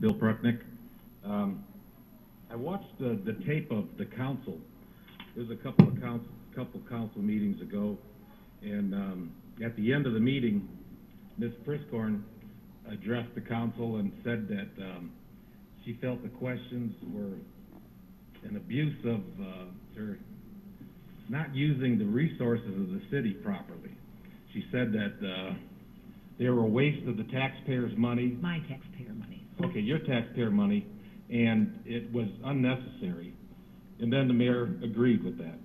Bill Prucknick. I watched the tape of the council. There's a couple council meetings ago, and at the end of the meeting, Ms. Priscorn addressed the council and said that she felt the questions were an abuse of her not using the resources of the city properly. She said that they were a waste of the taxpayers' money. My taxpayer money. Okay, your taxpayer money, and it was unnecessary. And then the mayor agreed with that.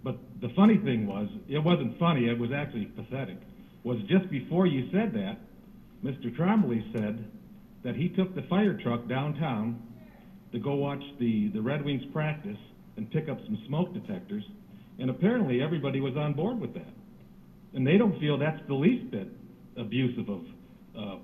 But the funny thing was, it wasn't funny, it was actually pathetic, was just before you said that, Mr. Trombley said that he took the fire truck downtown to go watch the Red Wings practice and pick up some smoke detectors, and apparently everybody was on board with that. And they don't feel that's the least bit abusive of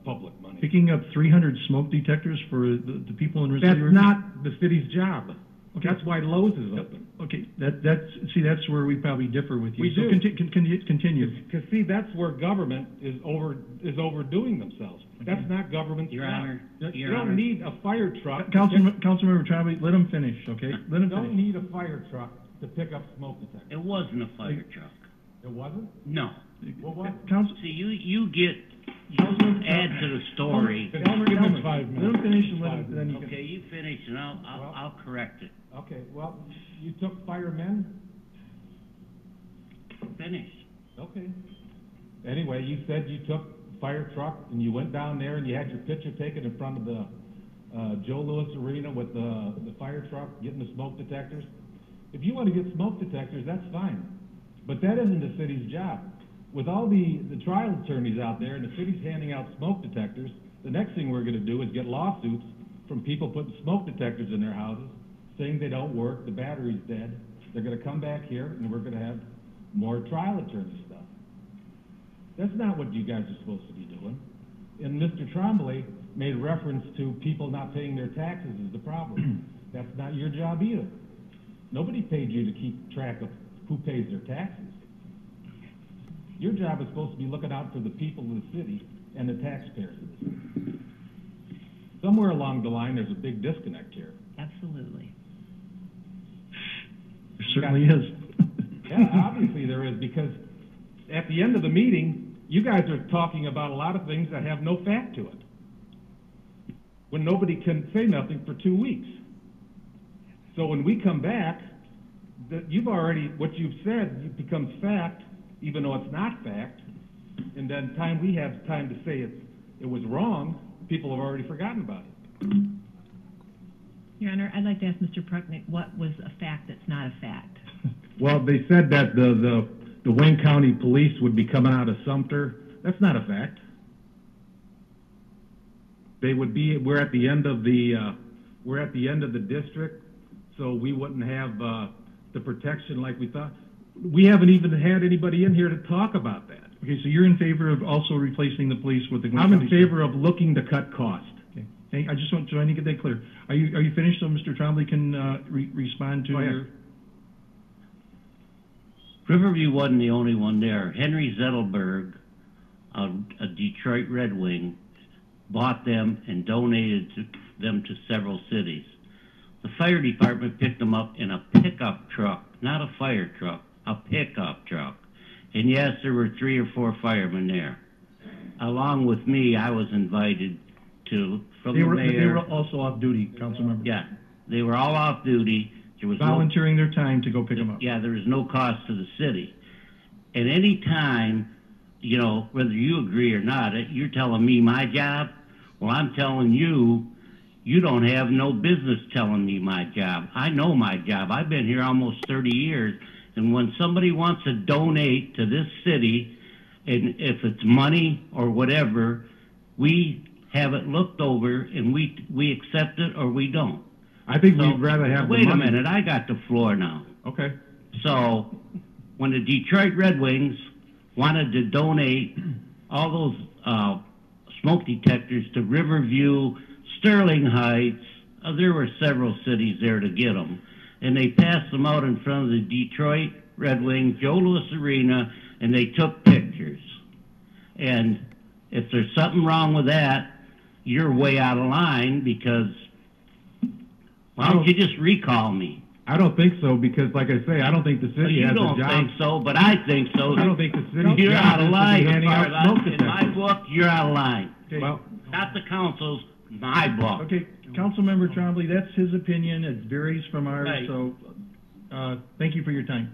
public money. Picking up 300 smoke detectors for the people in Riverview? That's not the city's job. Okay. That's why Lowe's is open. Okay, that's where we probably differ with you. We so do. Continue. Because see, that's where government is overdoing themselves. Okay. That's not government's Your job. Honor. You don't need a fire truck. Councilmember Trombley, let him finish, okay? Let him finish. You don't need a fire truck to pick up smoke detectors. It wasn't a fire truck. It wasn't? No. Well, what? See, you add to the story. Elmer, give him 5 minutes. Let him finish and then you can... Okay, you finish and I'll correct it. Okay, well, you took firemen? Finish. Okay. Anyway, you said you took fire truck and you went down there and you had your picture taken in front of the Joe Louis Arena with the fire truck getting the smoke detectors. If you want to get smoke detectors, that's fine. But that isn't the city's job. With all the trial attorneys out there and the city's handing out smoke detectors, the next thing we're going to do is get lawsuits from people putting smoke detectors in their houses, saying they don't work, the battery's dead. They're going to come back here and we're going to have more trial attorney stuff. That's not what you guys are supposed to be doing. And Mr. Trombley made reference to people not paying their taxes as the problem. That's not your job either. Nobody paid you to keep track of who pays their taxes. Your job is supposed to be looking out for the people of the city and the taxpayers of the city. Somewhere along the line, there's a big disconnect here. Absolutely. There certainly is. Yeah, obviously there is, because at the end of the meeting, you guys are talking about a lot of things that have no fact to it, when nobody can say nothing for 2 weeks. So when we come back, what you've said becomes fact, even though it's not fact, and then we have time to say it was wrong, people have already forgotten about it. Your Honor, I'd like to ask Mr. Prucknick, what was a fact that's not a fact? Well, they said that the Wayne County Police would be coming out of Sumter. That's not a fact. We're at the end of the district, so we wouldn't have the protection like we thought. We haven't even had anybody in here to talk about that. Okay, so you're in favor of also replacing the police with the... I'm in favor of looking to cut costs. Okay. Hey, I just want to get that clear. Are you finished so Mr. Trombley can respond to your... Riverview wasn't the only one there. Henry Zettelberg, a Detroit Red Wing, bought them and donated them to several cities. The fire department picked them up in a pickup truck, not a fire truck, a pickup truck. And yes, there were 3 or 4 firemen there. Along with me, I was invited from the mayor. They were also off duty, council member. Yeah, they were all off duty. There was volunteering their time to go pick them up. Yeah, there was no cost to the city. And any time, whether you agree or not, you're telling me my job. Well, I'm telling you, you don't have no business telling me my job. I know my job. I've been here almost 30 years. And when somebody wants to donate to this city, and if it's money or whatever, we have it looked over and we accept it or we don't. I think we'd rather have the money. Wait a minute, I got the floor now. Okay. So when the Detroit Red Wings wanted to donate all those smoke detectors to Riverview, Sterling Heights, there were several cities there to get them. And they passed them out in front of the Detroit Red Wings, Joe Louis Arena, and they took pictures. And if there's something wrong with that, you're way out of line because why don't you just recall me? I don't think so, because like I say, I don't think the city You has a don't job. think so, but I think so. I don't think the city. You're out of line. Handing out smoke In my detectors. book, you're out of line. Okay. Well, Not the council's, my book. Okay, Councilmember Trombley, that's his opinion. It varies from ours, Right. so, thank you for your time.